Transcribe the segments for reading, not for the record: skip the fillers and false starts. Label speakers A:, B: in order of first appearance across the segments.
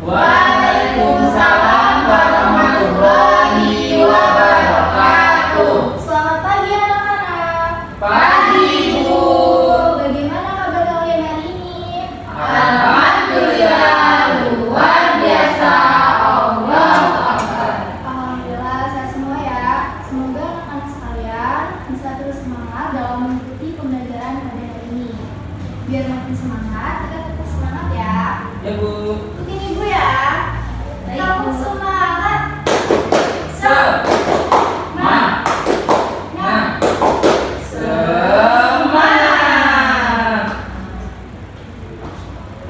A: Waalaikumsalam warahmatullahi wabarakatuh.
B: Selamat pagi anak-anak.
A: Pagi, Bu.
B: Bagaimana kabar kalian hari ini?
A: Alhamdulillah, luar biasa. Allahu Akbar.
B: Alhamdulillah sehat semua ya. Semoga anak-anak sekalian bisa terus semangat dalam mengikuti pembelajaran pada hari ini. Biar makin semangat, kita tetap semangat ya.
A: Ya, Bu.
B: Ikutin Ibu ya. Kamu semangat.
A: Semangat. Semangat.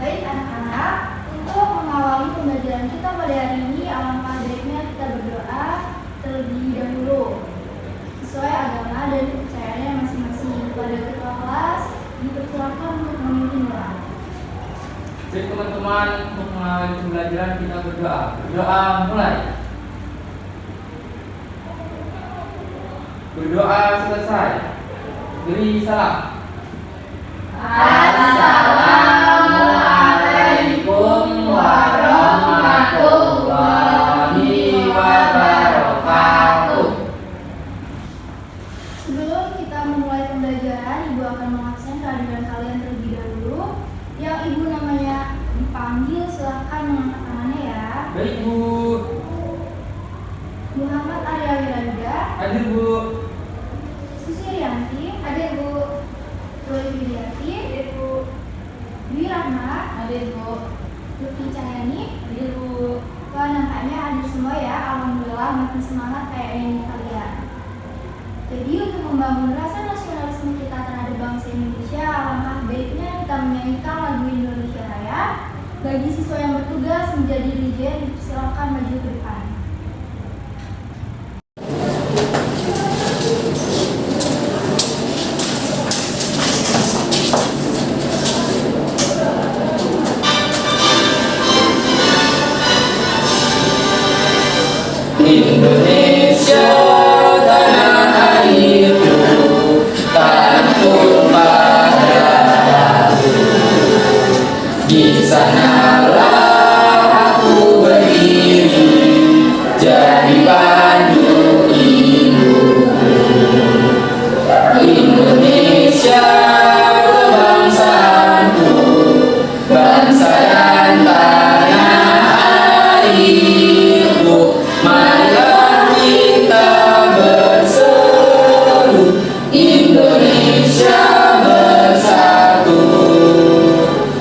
B: Baik anak-anak, untuk mengawali pembelajaran kita pada hari ini, alangkah baiknya kita berdoa terlebih dahulu sesuai agama dan kepercayaannya masing-masing. Pada ketua kelas dipersilakan untuk memimpin doa.
A: Baik teman-teman, untuk mengawali pembelajaran kita berdoa. Berdoa mulai. Berdoa selesai. Beri salam. Assalamualaikum warahmatullahi wabarakatuh.
B: Sebelum kita memulai pembelajaran, Ibu akan mengabsen kehadiran kalian terlebih dahulu. Yang Ibu namanya dipanggil, silahkan mengangkat tangannya ya.
A: Baik, Bu.
B: Muhammad Arya Wiranda,
A: Hadir, Bu.
B: Susi Rianti, hadir Bu. Roy Widiati, hadir Bu. Dwi Rahma, hadir Bu. Lutfi Cahyani, hadir Bu. Wah, nampaknya hadir semua ya. Alhamdulillah makin semangat kayak ini kalian. Jadi untuk membangun rasa nasionalisme kita terhadap bangsa Indonesia, alangkah baiknya kita menyanyikan lagu Indonesia Raya. Bagi siswa yang bertugas menjadi dirjen, silakan maju ke depan.
A: Indonesia tanah airku, tanah tumpah darahku. Di sanalah aku berdiri, jadi pandu hidupku. Indonesia kebangsaanku, bangsa dan tanah airku. Marilah kita berseru, Indonesia bersatu.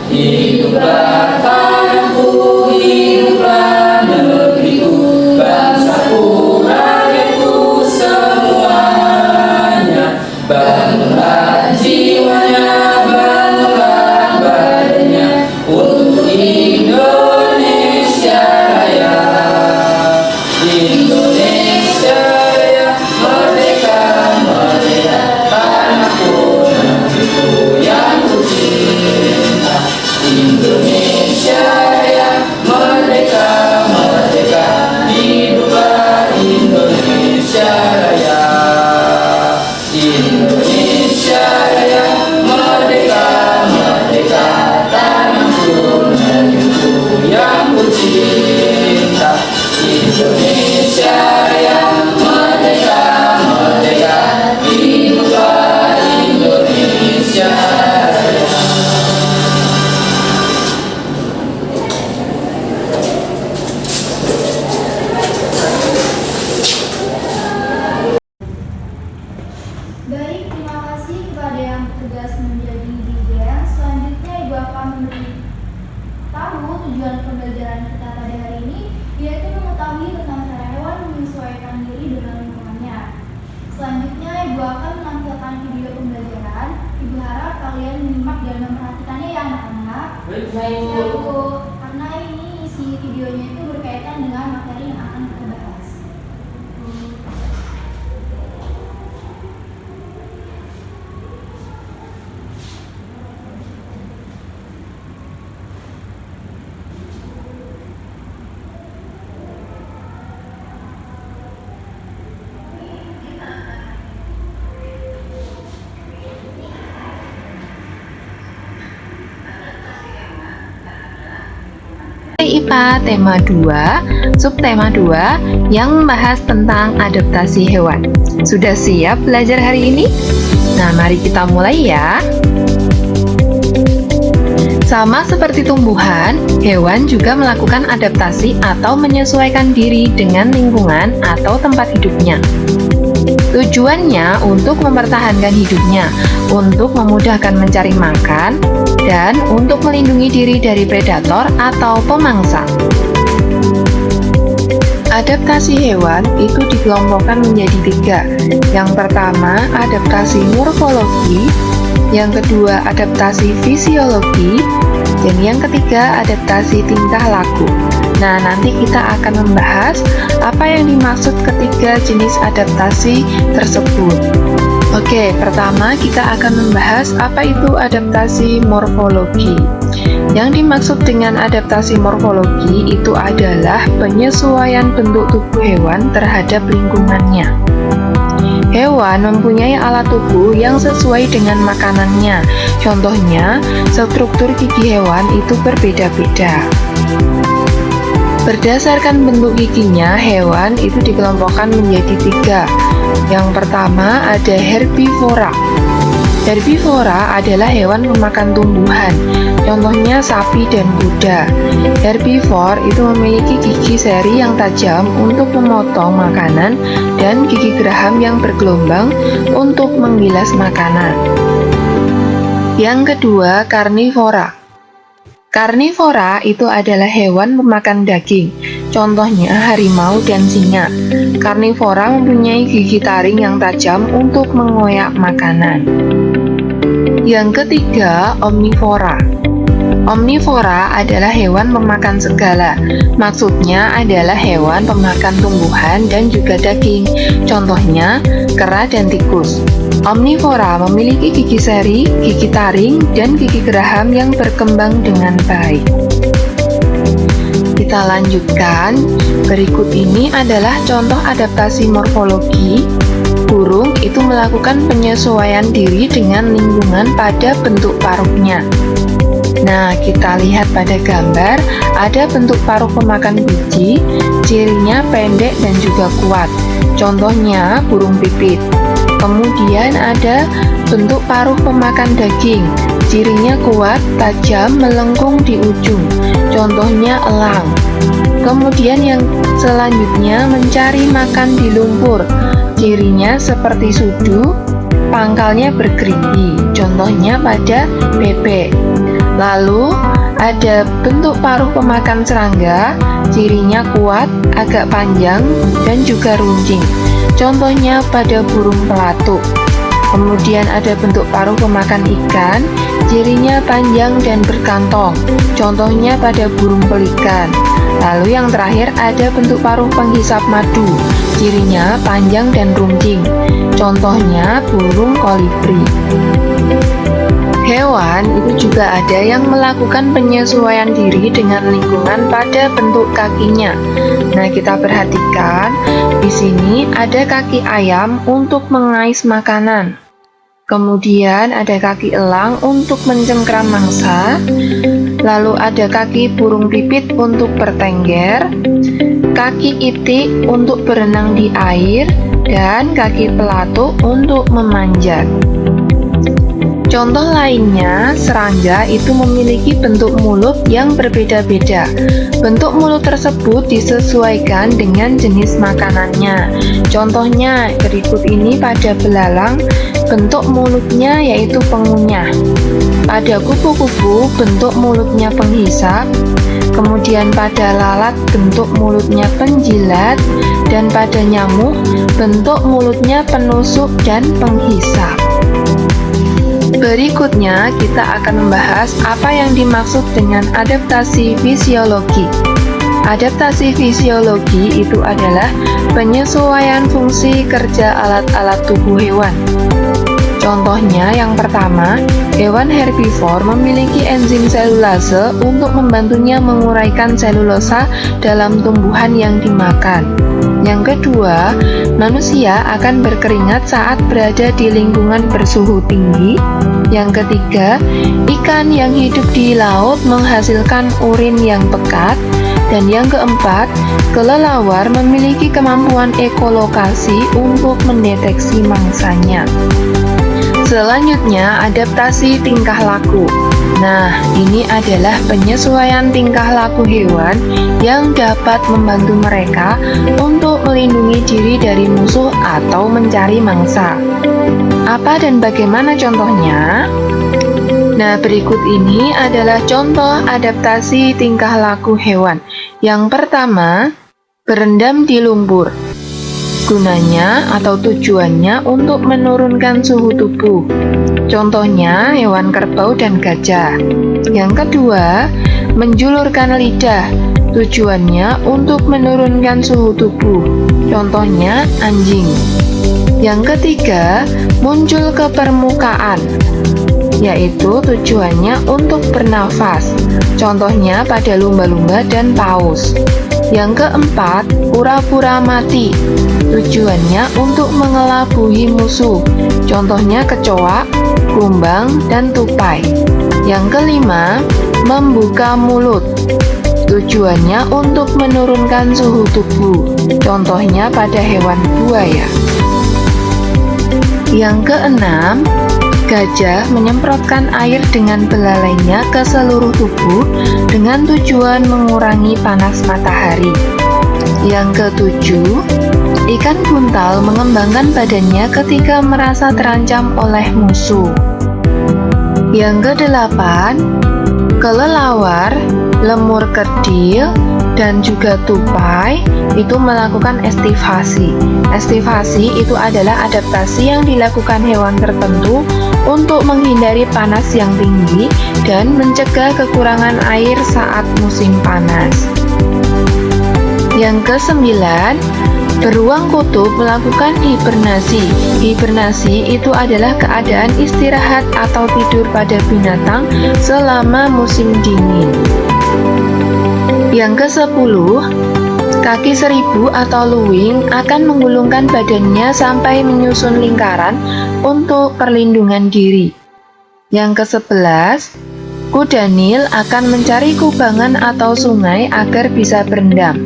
A: Hiduplah tanahku, hiduplah negeriku, bangsaku, rakyatku semuanya. Bangunlah jiwanya, bangunlah badannya untuk Indonesia Raya. Indonesia Raya, merdeka, merdeka, tanahku, negeriku yang ku cinta. Indonesia Raya, merdeka, merdeka, hiduplah Indonesia Raya. Indonesia Raya, merdeka, merdeka, tanahku, negeriku yang ku cinta. Indonesia Raya, merdeka, merdeka, hiduplah Indonesia Raya.
B: Baik, terima kasih kepada yang bertugas menjadi dirjen. Selanjutnya Ibu akan memberi tahu tujuan pembelajaran kita pada hari ini, yaitu mengetahui tentang cara hewan menyesuaikan diri dengan lingkungannya. Selanjutnya Ibu akan menampilkan video pembelajaran. Ibu harap kalian menyimak dan memperhatikannya ya anak-anak.
A: Baik, Bu.
B: Ya, Bu. Karena ini isi videonya itu berkaitan dengan materi yang akan kita bahas.
C: IPA tema 2, subtema 2 yang membahas tentang adaptasi hewan. Sudah siap belajar hari ini? Nah, mari kita mulai ya. Sama seperti tumbuhan, hewan juga melakukan adaptasi atau menyesuaikan diri dengan lingkungan atau tempat hidupnya. Tujuannya untuk mempertahankan hidupnya, untuk memudahkan mencari makan, dan untuk melindungi diri dari predator atau pemangsa. Adaptasi hewan itu dikelompokkan menjadi 3. Yang pertama, adaptasi morfologi, yang kedua, adaptasi fisiologi, dan yang ketiga, adaptasi tingkah laku. Nah, nanti kita akan membahas apa yang dimaksud ketiga jenis adaptasi tersebut. Oke, pertama kita akan membahas apa itu adaptasi morfologi. Yang dimaksud dengan adaptasi morfologi itu adalah penyesuaian bentuk tubuh hewan terhadap lingkungannya. Hewan mempunyai alat tubuh yang sesuai dengan makanannya. Contohnya, struktur gigi hewan itu berbeda-beda. Berdasarkan bentuk giginya, hewan itu dikelompokkan menjadi 3. Yang pertama ada herbivora. Herbivora adalah hewan pemakan tumbuhan, contohnya sapi dan kuda. Herbivor itu memiliki gigi seri yang tajam untuk memotong makanan dan gigi geraham yang bergelombang untuk menggilas makanan. Yang kedua, karnivora. Karnivora itu adalah hewan pemakan daging, contohnya harimau dan singa. Karnivora mempunyai gigi taring yang tajam untuk mengoyak makanan. Yang ketiga, omnivora. Omnivora adalah hewan pemakan segala. Maksudnya adalah hewan pemakan tumbuhan dan juga daging, contohnya kera dan tikus. Omnivora memiliki gigi seri, gigi taring, dan gigi geraham yang berkembang dengan baik. Kita lanjutkan. Berikut ini adalah contoh adaptasi morfologi. Burung itu melakukan penyesuaian diri dengan lingkungan pada bentuk paruhnya. Nah, kita lihat pada gambar, ada bentuk paruh pemakan biji, cirinya pendek dan juga kuat. Contohnya burung pipit. Kemudian ada bentuk paruh pemakan daging, cirinya kuat, tajam, melengkung di ujung. Contohnya elang. Kemudian yang selanjutnya mencari makan di lumpur, cirinya seperti sudu, pangkalnya bergerigi. Contohnya pada bebek. Lalu ada bentuk paruh pemakan serangga, cirinya kuat, agak panjang, dan juga runcing. Contohnya pada burung pelatuk. Kemudian ada bentuk paruh pemakan ikan, cirinya panjang dan berkantong. Contohnya pada burung pelikan. Lalu yang terakhir ada bentuk paruh penghisap madu, cirinya panjang dan runcing. Contohnya burung kolibri. Hewan itu juga ada yang melakukan penyesuaian diri dengan lingkungan pada bentuk kakinya. Nah, kita perhatikan di sini ada kaki ayam untuk mengais makanan. Kemudian ada kaki elang untuk mencengkram mangsa. Lalu ada kaki burung pipit untuk bertengger, kaki itik untuk berenang di air, dan kaki pelatuk untuk memanjat. Contoh lainnya, serangga itu memiliki bentuk mulut yang berbeda-beda. Bentuk mulut tersebut disesuaikan dengan jenis makanannya. Contohnya, berikut ini pada belalang, bentuk mulutnya yaitu pengunyah. Pada kupu-kupu, bentuk mulutnya penghisap. Kemudian pada lalat, bentuk mulutnya penjilat. Dan pada nyamuk, bentuk mulutnya penusuk dan penghisap. Berikutnya, kita akan membahas apa yang dimaksud dengan adaptasi fisiologi. Adaptasi fisiologi itu adalah penyesuaian fungsi kerja alat-alat tubuh hewan. Contohnya yang pertama, hewan herbivor memiliki enzim selulase untuk membantunya menguraikan selulosa dalam tumbuhan yang dimakan. Yang kedua, manusia akan berkeringat saat berada di lingkungan bersuhu tinggi. Yang ketiga, ikan yang hidup di laut menghasilkan urin yang pekat. Dan yang keempat, kelelawar memiliki kemampuan ekolokasi untuk mendeteksi mangsanya. Selanjutnya, adaptasi tingkah laku. Nah, ini adalah penyesuaian tingkah laku hewan yang dapat membantu mereka untuk melindungi diri dari musuh atau mencari mangsa. Apa dan bagaimana contohnya? Nah, berikut ini adalah contoh adaptasi tingkah laku hewan. Yang pertama, berendam di lumpur. Gunanya atau tujuannya untuk menurunkan suhu tubuh. Contohnya hewan kerbau dan gajah. Yang kedua, menjulurkan lidah. Tujuannya untuk menurunkan suhu tubuh. Contohnya anjing. Yang ketiga, muncul ke permukaan, yaitu tujuannya untuk bernafas. Contohnya pada lumba-lumba dan paus. Yang keempat, pura-pura mati. Tujuannya untuk mengelabui musuh. Contohnya kecoa, kumbang, dan tupai. Yang kelima, membuka mulut. Tujuannya untuk menurunkan suhu tubuh. Contohnya pada hewan buaya. Yang keenam, gajah menyemprotkan air dengan belalainya ke seluruh tubuh dengan tujuan mengurangi panas matahari. Yang ketujuh, ikan buntal mengembangkan badannya ketika merasa terancam oleh musuh. Yang kedelapan, kelelawar, lemur kerdil, dan juga tupai itu melakukan estivasi. Estivasi itu adalah adaptasi yang dilakukan hewan tertentu untuk menghindari panas yang tinggi dan mencegah kekurangan air saat musim panas. Yang kesembilan, beruang kutub melakukan hibernasi. Hibernasi itu adalah keadaan istirahat atau tidur pada binatang selama musim dingin. Yang kesepuluh, kaki seribu atau luwing akan menggulungkan badannya sampai menyusun lingkaran untuk perlindungan diri. Yang kesebelas, kuda Nil akan mencari kubangan atau sungai agar bisa berendam.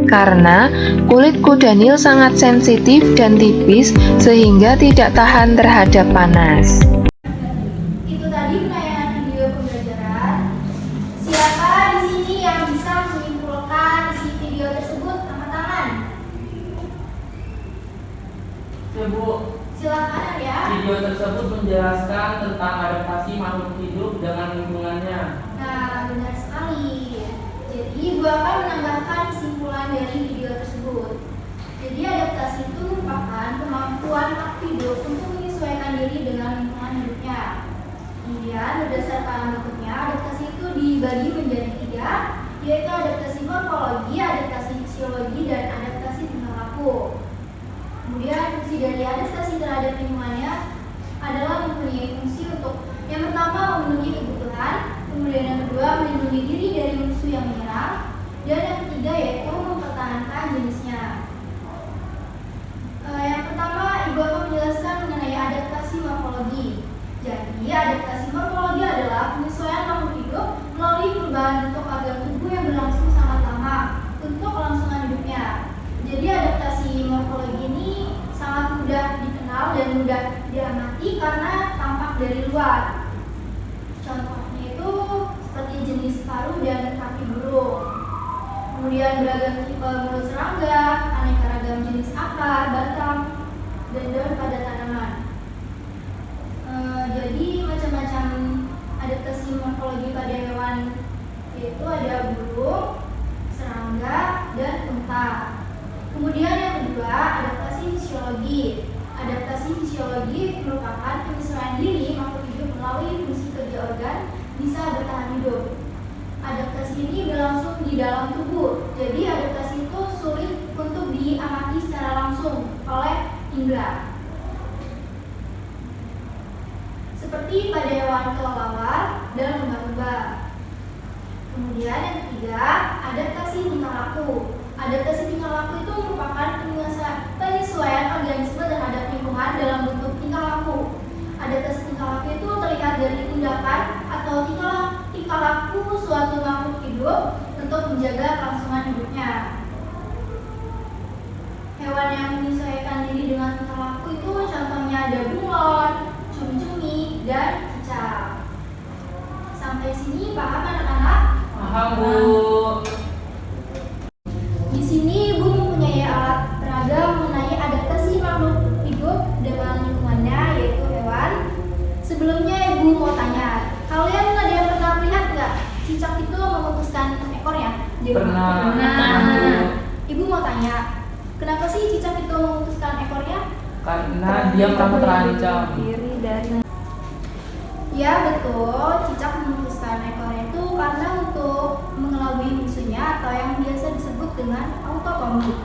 C: Karena kulit kuda Nil sangat sensitif dan tipis sehingga tidak tahan terhadap panas.
B: Itu tadi penayangan video pembelajaran. Siapa di sini yang bisa menyimpulkan isi video tersebut? Angkat tangan.
A: Bu,
B: Silakan ya.
A: video tersebut menjelaskan tentang adaptasi makhluk hidup dengan lingkungannya.
B: Nah, benar sekali. Jadi, Ibu akan menambahkan kesimpulan dari video tersebut. Jadi, adaptasi itu merupakan kemampuan makhluk hidup untuk menyesuaikan diri dengan lingkungan hidupnya. Kemudian, berdasarkan bentuknya, adaptasi itu dibagi menjadi 3, yaitu adaptasi morfologi, adaptasi fisiologi, dan adaptasi tingkah laku. Kemudian, fungsi dari adaptasi terhadap lingkungannya adalah mempunyai fungsi untuk yang pertama memenuhi kebutuhan, kemudian yang kedua melindungi diri dari musuh yang menyerang, dan yang ketiga yaitu mempertahankan jenisnya. Yang pertama, Ibu akan menjelaskan mengenai adaptasi morfologi. Jadi, adaptasi morfologi adalah penyesuaian makhluk hidup melalui perubahan bentuk organ tubuh yang berlangsung sangat lama untuk kelangsungan hidupnya. Jadi, adaptasi morfologi ini sangat mudah dikenal dan mudah diamati karena tampak dari luar. Contohnya itu seperti jenis paruh dan kaki burung. Kemudian beragam tipe mulut serangga, aneka ragam jenis akar, batang, dan daun pada tanaman. Jadi macam-macam adaptasi morfologi pada hewan yaitu ada burung, serangga, dan unta. Kemudian yang kedua, adaptasi fisiologi. Adaptasi fisiologi merupakan penyesuaian diri makhluk hidup melalui fungsi kerja organ bisa bertahan hidup. Adaptasi ini berlangsung di dalam tubuh. Jadi adaptasi itu sulit untuk diamati secara langsung oleh indera. seperti pada hewan kelelawar dan lumba-lumba. Kemudian yang ketiga, adaptasi tingkah laku. Adaptasi tingkah laku itu merupakan penyesuaian organisme terhadap lingkungan dalam bentuk tingkah laku. Adaptasi tingkah laku itu terlihat dari tindakan atau tingkah laku suatu makhluk hidup untuk menjaga kelangsungan hidupnya. Hewan yang menyesuaikan diri dengan tingkah laku itu contohnya ada bunglon, cumi-cumi, dan cicak. Sampai sini paham anak-anak?
A: Paham, Bu.
B: Di sini Ibu mempunyai alat peraga mengenai adaptasi makhluk hidup dengan lingkungannya, yaitu hewan. Sebelumnya Ibu mau tanya, kalian ada yang pernah melihat nggak cicak itu memutuskan ekornya?
A: Pernah.
B: Ibu mau tanya, kenapa sih cicak itu memutuskan ekornya?
A: Karena dia merasa terancam.
B: Ya betul, cicak memutuskan ekornya itu karena untuk mengelabui musuhnya atau yang biasa disebut dengan autokomut.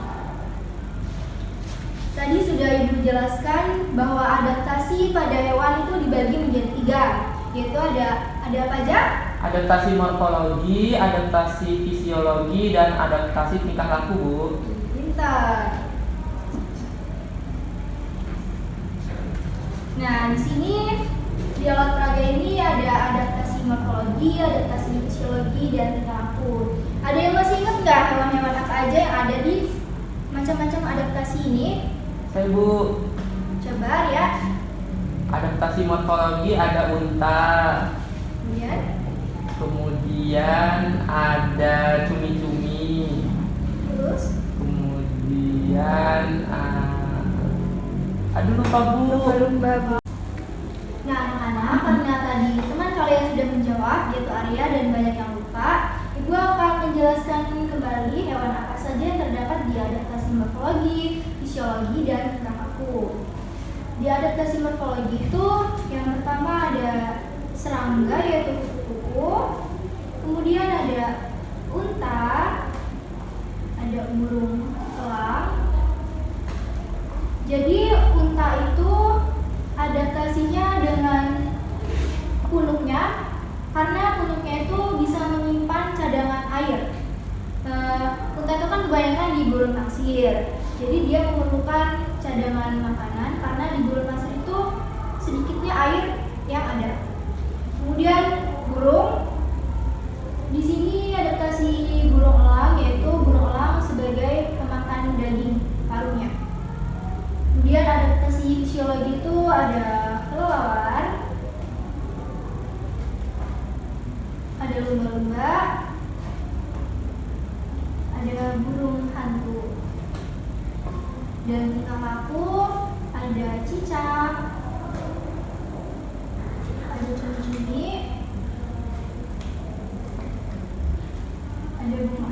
B: Tadi sudah Ibu jelaskan bahwa adaptasi pada hewan itu dibagi menjadi 3, yaitu ada apa aja?
A: Adaptasi morfologi, adaptasi fisiologi, dan adaptasi tingkah laku, Bu.
B: Pintar. Nah, di sini di alat peraga ini ada adaptasi morfologi, adaptasi fisiologi, dan tingkah laku. Ada yang masih ingat nggak hewan-hewan apa aja yang ada di macam-macam adaptasi ini?
A: Saya, Bu.
B: Coba ya.
A: Adaptasi morfologi ada unta. Kemudian ada cumi-cumi.
B: Terus?
A: Kemudian aduh lupa, Bu.
B: Nah, anak-anak, karena tadi teman kalian sudah menjawab, yaitu Arya dan banyak yang lupa, Ibu akan menjelaskan kembali hewan apa saja yang terdapat di adaptasi morfologi, fisiologi, dan tingkah laku. Di adaptasi morfologi itu yang pertama ada serangga, yaitu kupu-kupu, kemudian ada unta, ada burung elang. Jadi unta itu adaptasinya dengan punuknya, karena punuknya itu bisa menyimpan cadangan air. Unta itu kan kebanyakan di gurun pasir, jadi dia memerlukan cadangan makanan karena di gurun pasir itu sedikitnya air yang ada. Kemudian burung, di sini adaptasi burung elang, yaitu burung elang sebagai pemakan daging paruhnya. Kemudian adaptasi fisiologi itu ada kelelawar, ada lumba-lumba, ada burung hantu, dan tingkah laku ada cicak, ada cumi-cumi, ada bunga.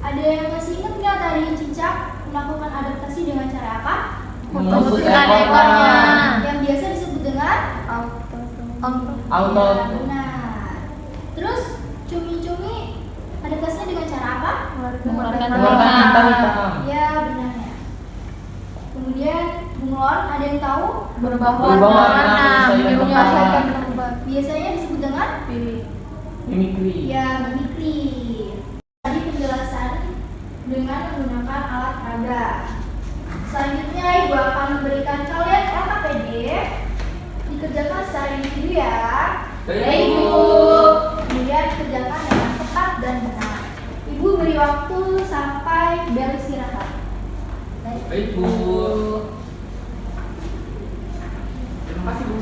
B: Ada yang masih ingat nggak tadi cicak melakukan adaptasi dengan cara apa?
A: Memutuskan
B: ekornya, yang biasa disebut dengan
A: auto.
B: Ya, benar. Terus cumi-cumi adaptasinya dengan cara apa?
A: Mengeluarkan hitam.
B: Ya, benar. Kemudian bunglon, ada yang tahu?
A: Berubah warna,
B: Menyesuaikan biasanya disebut dengan
A: mimikri.
B: ya, mimikri. Tadi penjelasan dengan menggunakan alat peraga. Selanjutnya Ibu akan memberikan kalian LKPD, dikerjakan secara individu ya.
A: Baik, Bu.
B: Kemudian dikerjakan dengan tepat dan benar. Ibu beri waktu sampai bel istirahat.
A: Baik, Bu. Terima kasih, Bu.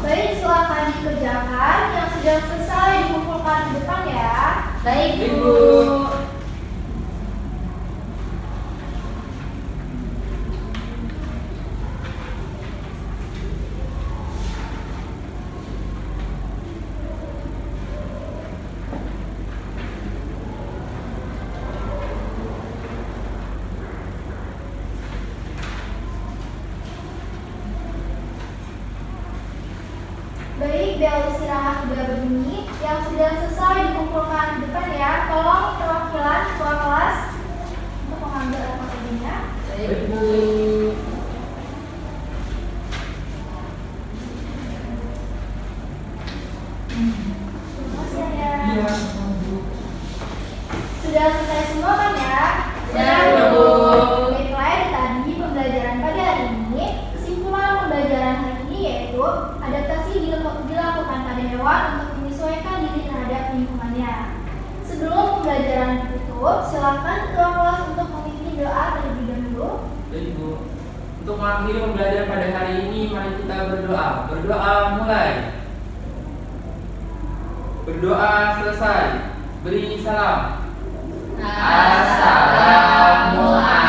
B: Baik, silakan dikerjakan. Yang sudah selesai dikumpulkan di depan ya. Baik, Bu. Baik, bel istirahat sudah berbunyi. yang sudah selesai dikumpulkan di depan ya. Tolong perwakilan ketua kelas untuk mengambil LKPD-nya.
A: Baik, Bu.
B: Terima kasih ya.
A: Iya, Bu.
B: Sudah selesai semua kan ya?
A: Sudah, Bu.
B: Baiklah, itu tadi pembelajaran pada hari ini. Kesimpulan pembelajaran hari ini yaitu adaptasi dilakukan pada hewan untuk menyesuaikan diri terhadap lingkungannya. Sebelum pembelajaran ditutup, silakan ketua kelas untuk memimpin doa terlebih dahulu.
A: Baik, Bu. Untuk mengakhiri pembelajaran pada hari ini, mari kita berdoa. Berdoa mulai. Berdoa selesai. Beri salam. Assalamualaikum.